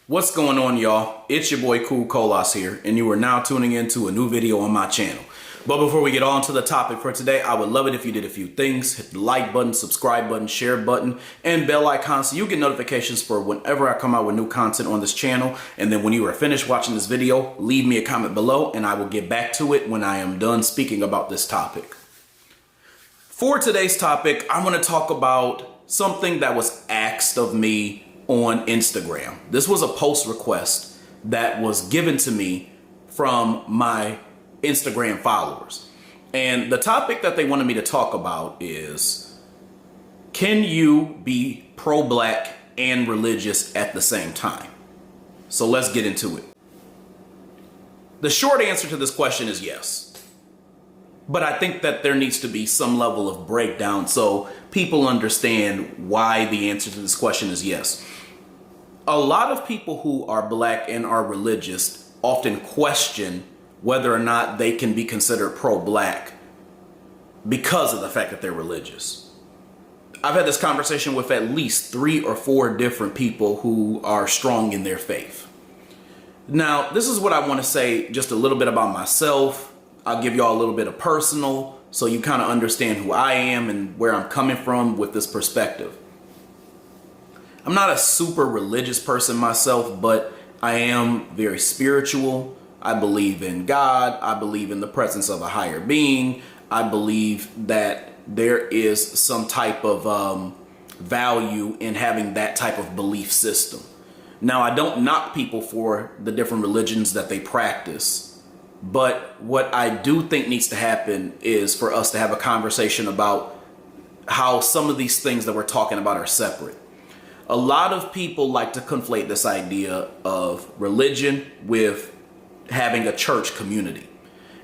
What's going on, y'all? It's your boy Cool Colas here, and you are now tuning into a new video on my channel. But before we get on to the topic for today, I would love it if you did a few things. Hit the like button, subscribe button, share button, and bell icon so you get notifications for whenever I come out with new content on this channel. And then when you are finished watching this video, leave me a comment below and I will get back to it when I am done speaking about this topic. For today's topic, I want to talk about something that was asked of me on Instagram. This was a post request that was given to me from my Instagram followers. And the topic that they wanted me to talk about is, can you be pro-black and religious at the same time? So let's get into it. The short answer to this question is yes. But I think that there needs to be some level of breakdown so people understand why the answer to this question is yes. A lot of people who are black and are religious often question whether or not they can be considered pro-black because of the fact that they're religious. I've had this conversation with at least 3 or 4 different people who are strong in their faith. Now, this is what I want to say just a little bit about myself. I'll give y'all a little bit of personal so you kind of understand who I am and where I'm coming from with this perspective. I'm not a super religious person myself, but I am very spiritual. I believe in God. I believe in the presence of a higher being. I believe that there is some type of value in having that type of belief system. Now, I don't knock people for the different religions that they practice, but what I do think needs to happen is for us to have a conversation about how some of these things that we're talking about are separate. A lot of people like to conflate this idea of religion with having a church community.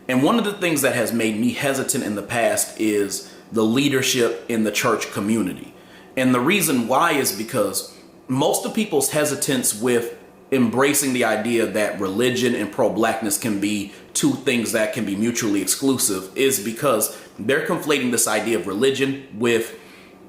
And one of the things that has made me hesitant in the past is the leadership in the church community. And the reason why is because most of people's hesitance with embracing the idea that religion and pro-blackness can be two things that can be mutually exclusive is because they're conflating this idea of religion with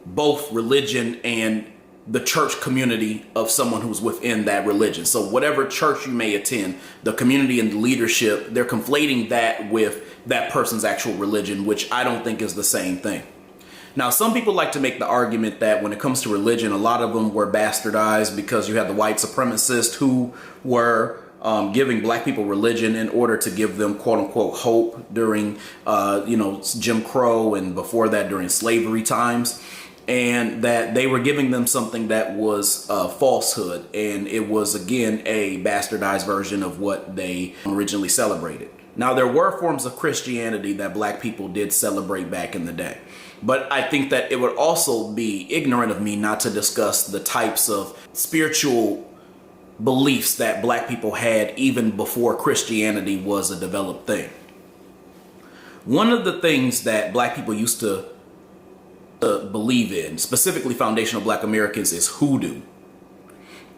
both religion and the church community of someone who's within that religion. So whatever church you may attend, the community and the leadership, they're conflating that with that person's actual religion, which I don't think is the same thing. Now, some people like to make the argument that when it comes to religion, a lot of them were bastardized because you had the white supremacists who were giving black people religion in order to give them quote unquote hope during, Jim Crow and before that during slavery times. And that they were giving them something that was a falsehood. And it was, again, a bastardized version of what they originally celebrated. Now, there were forms of Christianity that black people did celebrate back in the day. But I think that it would also be ignorant of me not to discuss the types of spiritual beliefs that black people had even before Christianity was a developed thing. One of the things that black people used to believe in, specifically foundational black Americans, is hoodoo.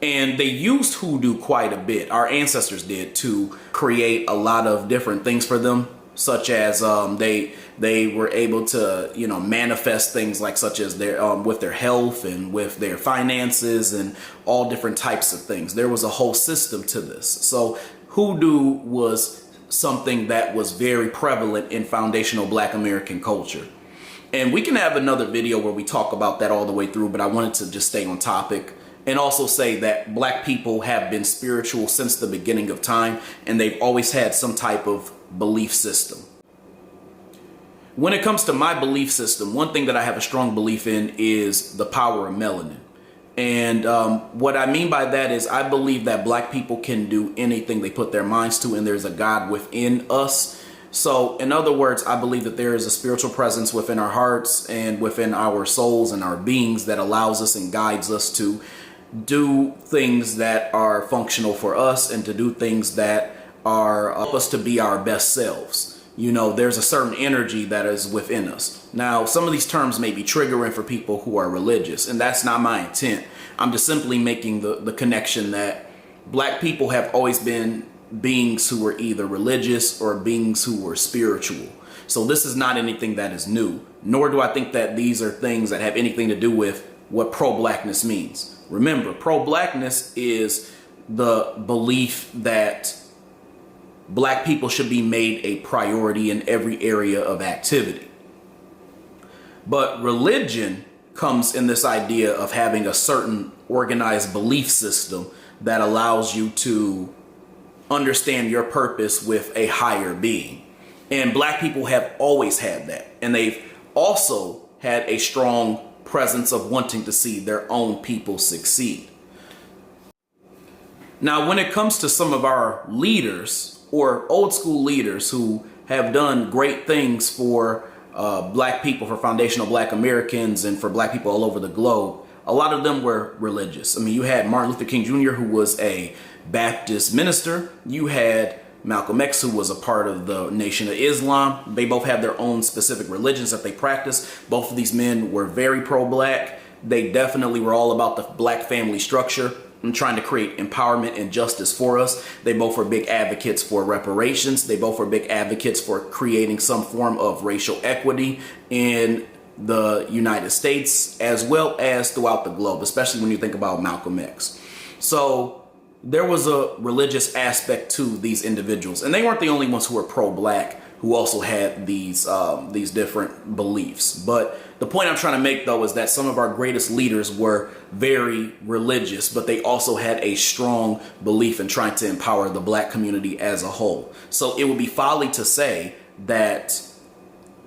And they used hoodoo quite a bit. Our ancestors did to create a lot of different things for them, such as they were able to, manifest things like such as their with their health and with their finances and all different types of things. There was a whole system to this. So hoodoo was something that was very prevalent in foundational black American culture. And we can have another video where we talk about that all the way through, but I wanted to just stay on topic and also say that black people have been spiritual since the beginning of time, and they've always had some type of belief system. When it comes to my belief system, one thing that I have a strong belief in is the power of melanin. And what I mean by that is I believe that black people can do anything they put their minds to, and there's a God within us. So in other words, I believe that there is a spiritual presence within our hearts and within our souls and our beings that allows us and guides us to do things that are functional for us and to do things that are help us to be our best selves. There's a certain energy that is within us. Now, some of these terms may be triggering for people who are religious, and that's not my intent. I'm just simply making the connection that black people have always been beings who were either religious or beings who were spiritual. So this is not anything that is new, nor do I think that these are things that have anything to do with what pro-blackness means. Remember, pro-blackness is the belief that black people should be made a priority in every area of activity. But religion comes in this idea of having a certain organized belief system that allows you to understand your purpose with a higher being. And black people have always had that. And they've also had a strong presence of wanting to see their own people succeed. Now, when it comes to some of our leaders or old school leaders who have done great things for black people, for foundational black Americans, and for black people all over the globe, a lot of them were religious. I mean, you had Martin Luther King Jr., who was a Baptist minister. You had Malcolm X, who was a part of the Nation of Islam. They both had their own specific religions that they practiced. Both of these men were very pro-black. They definitely were all about the black family structure and trying to create empowerment and justice for us. They both were big advocates for reparations. They both were big advocates for creating some form of racial equity in the United States as well as throughout the globe, especially when you think about Malcolm X. So there was a religious aspect to these individuals, and they weren't the only ones who were pro-black who also had these different beliefs. But the point I'm trying to make, though, is that some of our greatest leaders were very religious, but they also had a strong belief in trying to empower the black community as a whole. So it would be folly to say that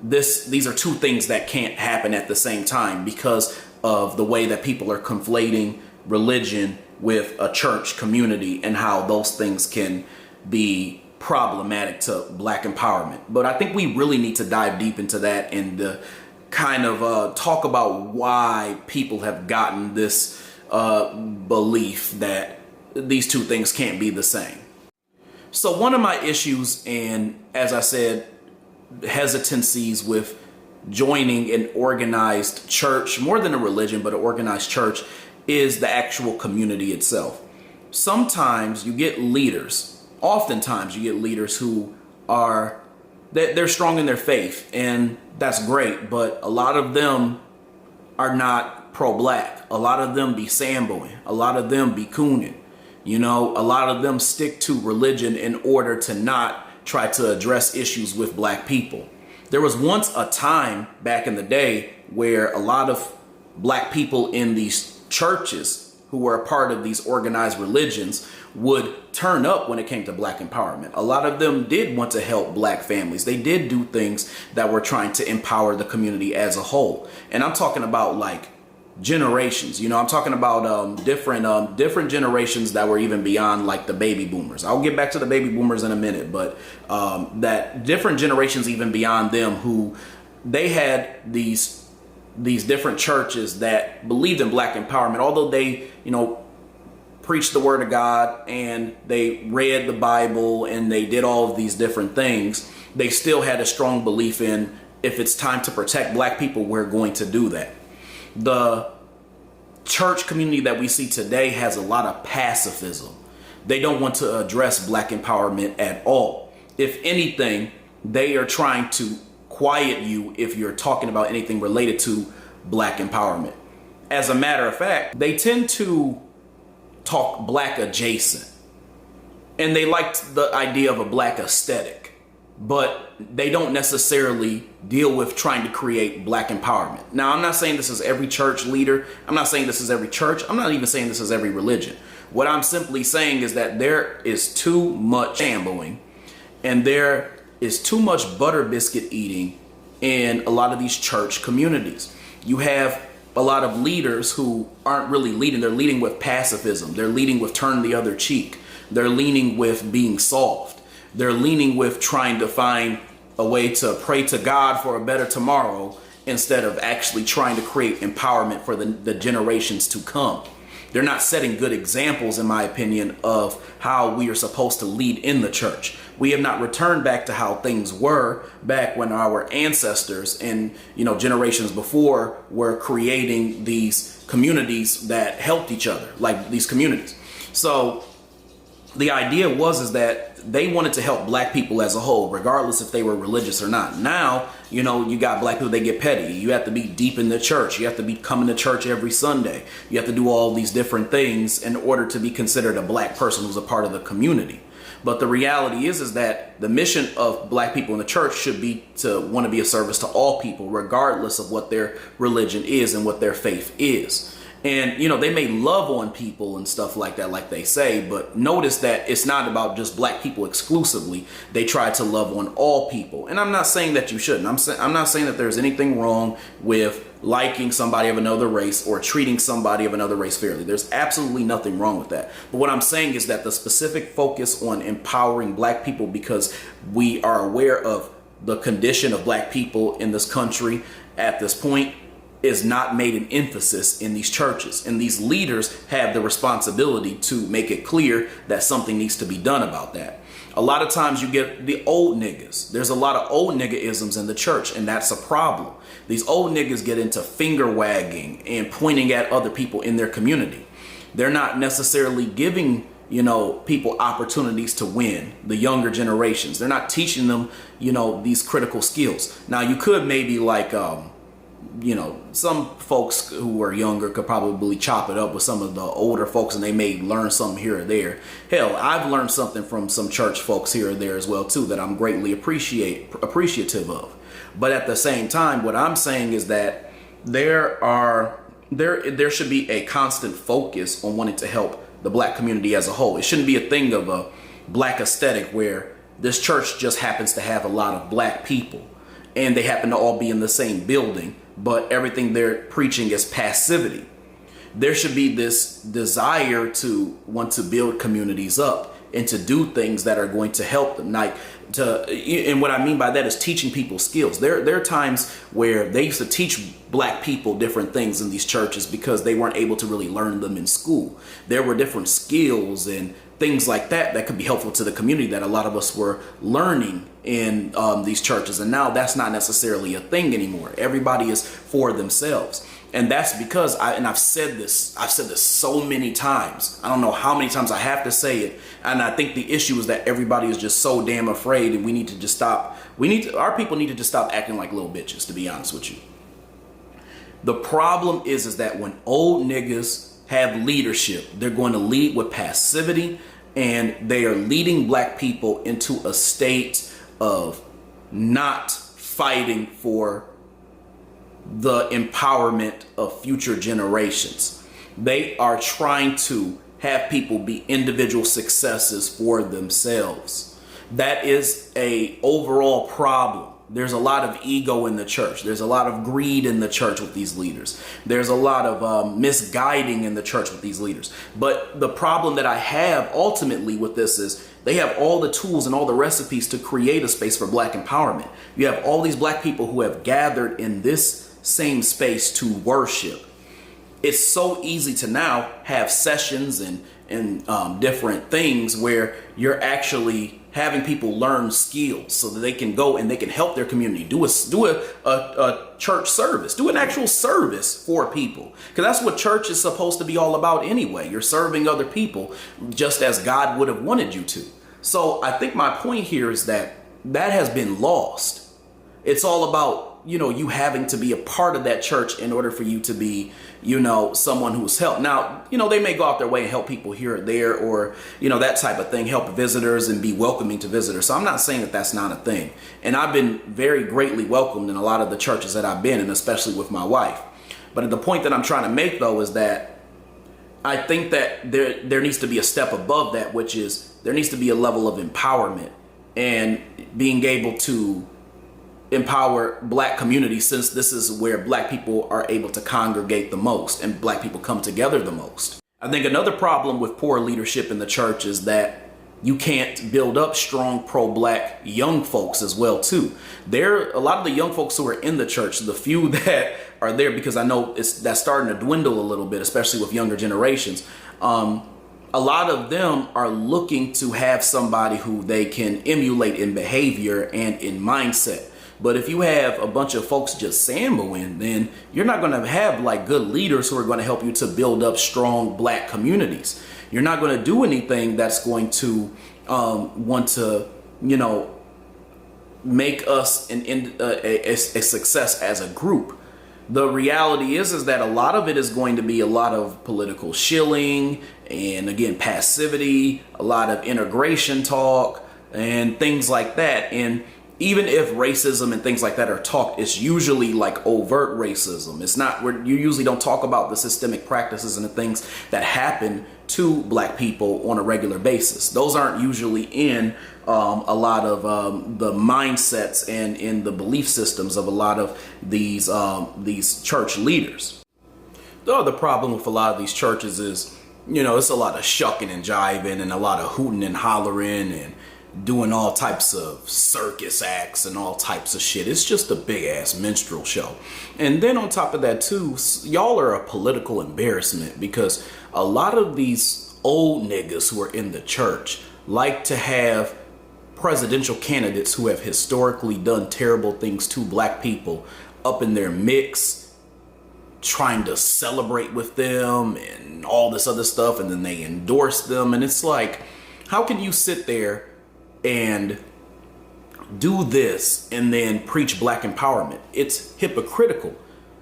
these are two things that can't happen at the same time because of the way that people are conflating religion with a church community and how those things can be problematic to black empowerment. But I think we really need to dive deep into that and kind of talk about why people have gotten this belief that these two things can't be the same. So one of my issues, and as I said, hesitancies with joining an organized church, more than a religion, but an organized church, is the actual community itself. Sometimes you get leaders, oftentimes you get leaders who are, they're strong in their faith, and that's great, but a lot of them are not pro-black. A lot of them be samboing. A lot of them be cooning. You know, a lot of them stick to religion in order to not try to address issues with black people. There was once a time back in the day where a lot of black people in these churches who were a part of these organized religions would turn up when it came to black empowerment. A lot of them did want to help black families. They did do things that were trying to empower the community as a whole. And I'm talking about like generations, you know, I'm talking about different generations that were even beyond like the baby boomers. I'll get back to the baby boomers in a minute, but that different generations even beyond them who they had these different churches that believed in black empowerment, although they, you know, preached the word of God and they read the Bible and they did all of these different things. They still had a strong belief in, if it's time to protect black people, we're going to do that. The church community that we see today has a lot of pacifism. They don't want to address black empowerment at all. If anything, they are trying to quiet you if you're talking about anything related to black empowerment. As a matter of fact, they tend to talk black adjacent, and they liked the idea of a black aesthetic, but they don't necessarily deal with trying to create black empowerment. Now, I'm not saying this is every church leader. I'm not saying this is every church. I'm not even saying this is every religion. What I'm simply saying is that there is too much shambling and there is too much butter biscuit eating in a lot of these church communities. You have a lot of leaders who aren't really leading. They're leading with pacifism. They're leading with turn the other cheek. They're leaning with being soft. They're leaning with trying to find a way to pray to God for a better tomorrow instead of actually trying to create empowerment for the generations to come. They're not setting good examples, in my opinion, of how we are supposed to lead in the church. We have not returned back to how things were back when our ancestors and, you know, generations before were creating these communities that helped each other, like these communities. So the idea is that they wanted to help black people as a whole, regardless if they were religious or not. Now, you got black people, they get petty. You have to be deep in the church. You have to be coming to church every Sunday. You have to do all these different things in order to be considered a black person who's a part of the community. But the reality is that the mission of black people in the church should be to want to be a service to all people, regardless of what their religion is and what their faith is. And, they may love on people and stuff like that, like they say, but notice that it's not about just black people exclusively. They try to love on all people. And I'm not saying that you shouldn't. I'm not saying that there's anything wrong with liking somebody of another race or treating somebody of another race fairly. There's absolutely nothing wrong with that. But what I'm saying is that the specific focus on empowering black people, because we are aware of the condition of black people in this country at this point, is not made an emphasis in these churches. And these leaders have the responsibility to make it clear that something needs to be done about that. A lot of times you get the old niggas. There's a lot of old nigga-isms in the church, and that's a problem. These old niggas get into finger wagging and pointing at other people in their community. They're not necessarily giving people opportunities to win, the younger generations. They're not teaching them, these critical skills. Now you could maybe some folks who are younger could probably chop it up with some of the older folks and they may learn something here or there. Hell, I've learned something from some church folks here or there as well too that I'm greatly appreciative of. But at the same time, what I'm saying is that there should be a constant focus on wanting to help the black community as a whole. It shouldn't be a thing of a black aesthetic where this church just happens to have a lot of black people and they happen to all be in the same building, but everything they're preaching is passivity. There should be this desire to want to build communities up and to do things that are going to help them. And what I mean by that is teaching people skills. There are times where they used to teach black people different things in these churches because they weren't able to really learn them in school. There were different skills and things like that could be helpful to the community that a lot of us were learning in these churches. And now that's not necessarily a thing anymore. Everybody is for themselves. And that's because I've said this so many times. I don't know how many times I have to say it. And I think the issue is that everybody is just so damn afraid, and we need to just stop. Our people need to just stop acting like little bitches, to be honest with you. The problem is that when old niggas have leadership, they're going to lead with passivity, and they are leading black people into a state of not fighting for the empowerment of future generations. They are trying to have people be individual successes for themselves. That is a overall problem. There's a lot of ego in the church. There's a lot of greed in the church with these leaders. There's a lot of misguiding in the church with these leaders. But the problem that I have ultimately with this is they have all the tools and all the recipes to create a space for black empowerment. You have all these black people who have gathered in this same space to worship. It's so easy to now have sessions and different things where you're actually having people learn skills so that they can go and they can help their community, do a church service, do an actual service for people. Because that's what church is supposed to be all about anyway. You're serving other people just as God would have wanted you to. So I think my point here is that has been lost. It's all about, you having to be a part of that church in order for you to be, someone who's helped. Now, they may go out their way and help people here or there or, that type of thing, help visitors and be welcoming to visitors. So I'm not saying that that's not a thing. And I've been very greatly welcomed in a lot of the churches that I've been in, especially with my wife. But the point that I'm trying to make, though, is that I think that there needs to be a step above that, which is there needs to be a level of empowerment and being able to empower black communities, since this is where black people are able to congregate the most and black people come together the most. I think another problem with poor leadership in the church is that you can't build up strong pro-black young folks as well too. There are a lot of the young folks who are in the church, the few that are there, because I know that's starting to dwindle a little bit, especially with younger generations. A lot of them are looking to have somebody who they can emulate in behavior and in mindset. But if you have a bunch of folks just samboing, then you're not going to have like good leaders who are going to help you to build up strong black communities. You're not going to do anything that's going to want to, you know, make us a success as a group. The reality is that a lot of it is going to be a lot of political shilling and, again, passivity, a lot of integration talk and things like that. And even if racism and things like that are talked, it's usually like overt racism. It's not where you usually don't talk about the systemic practices and the things that happen to black people on a regular basis. Those aren't usually in a lot of the mindsets and in the belief systems of a lot of these church leaders. The other problem with a lot of these churches is, you know, it's a lot of shucking and jiving and a lot of hooting and hollering and doing all types of circus acts and all types of shit. It's just a big ass minstrel show. And then on top of that too, y'all are a political embarrassment, because a lot of these old niggas who are in the church like to have presidential candidates who have historically done terrible things to black people up in their mix, trying to celebrate with them and all this other stuff, and then they endorse them. And it's like, how can you sit there and do this and then preach black empowerment? It's hypocritical.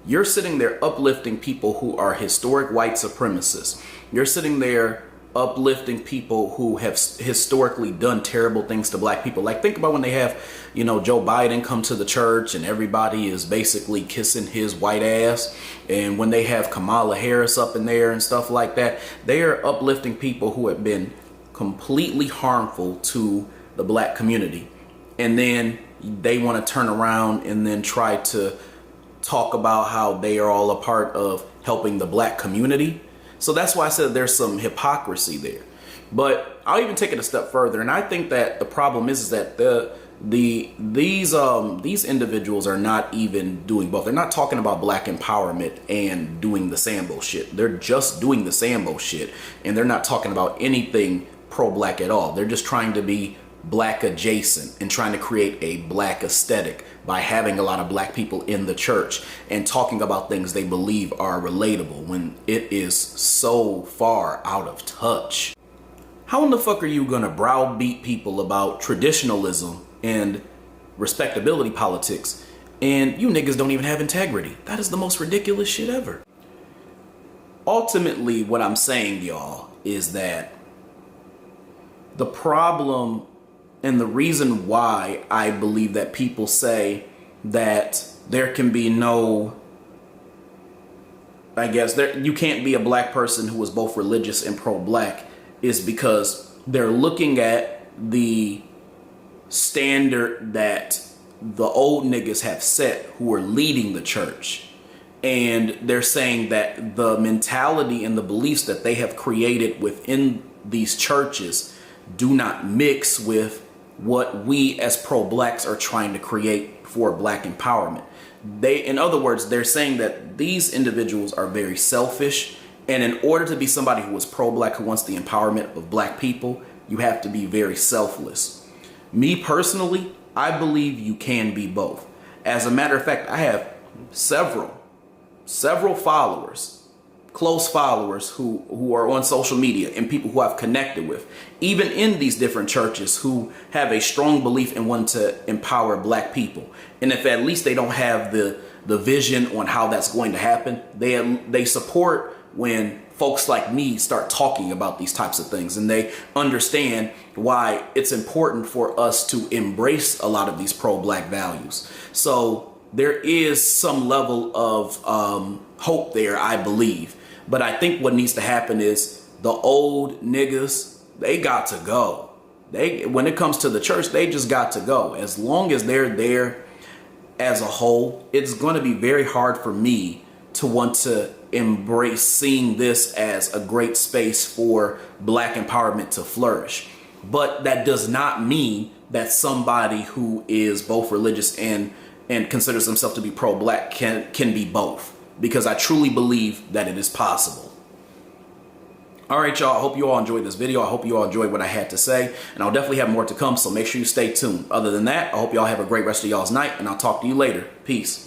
You're sitting there uplifting people who are historic white supremacists. You're sitting there uplifting people who have historically done terrible things to black people. Like, think about when they have, you know, Joe Biden come to the church and everybody is basically kissing his white ass. And when they have Kamala Harris up in there and stuff like that, they are uplifting people who have been completely harmful to the black community. And then they want to turn around and then try to talk about how they are all a part of helping the black community. So that's why I said there's some hypocrisy there. But I'll even take it a step further, and I think that the problem is that these individuals are not even doing both. They're not talking about black empowerment and doing the Sambo shit. They're just doing the Sambo shit, and they're not talking about anything pro-black at all. They're just trying to be black adjacent and trying to create a black aesthetic by having a lot of black people in the church and talking about things they believe are relatable when it is so far out of touch. How in the fuck are you gonna browbeat people about traditionalism and respectability politics and you niggas don't even have integrity? That is the most ridiculous shit ever. Ultimately, what I'm saying, y'all, is that the problem and the reason why I believe that people say that there can be no, you can't be a black person who is both religious and pro-black is because they're looking at the standard that the old niggas have set who are leading the church. And they're saying that the mentality and the beliefs that they have created within these churches do not mix with what we as pro-blacks are trying to create for black empowerment. In other words, they're saying that these individuals are very selfish, and in order to be somebody who is pro-black, who wants the empowerment of black people, you have to be very selfless. Me personally, I believe you can be both. As a matter of fact, I have several followers, close followers who are on social media and people who I've connected with, even in these different churches, who have a strong belief in wanting to empower black people. And if at least they don't have the vision on how that's going to happen, they support when folks like me start talking about these types of things, and they understand why it's important for us to embrace a lot of these pro-black values. So there is some level of hope there, I believe. But I think what needs to happen is the old niggas, they got to go. When it comes to the church, they just got to go. As long as they're there as a whole, it's going to be very hard for me to want to embrace seeing this as a great space for black empowerment to flourish. But that does not mean that somebody who is both religious and considers himself to be pro-black can be both, because I truly believe that it is possible. All right, y'all, I hope you all enjoyed this video. I hope you all enjoyed what I had to say, and I'll definitely have more to come, so make sure you stay tuned. Other than that, I hope y'all have a great rest of y'all's night, and I'll talk to you later. Peace.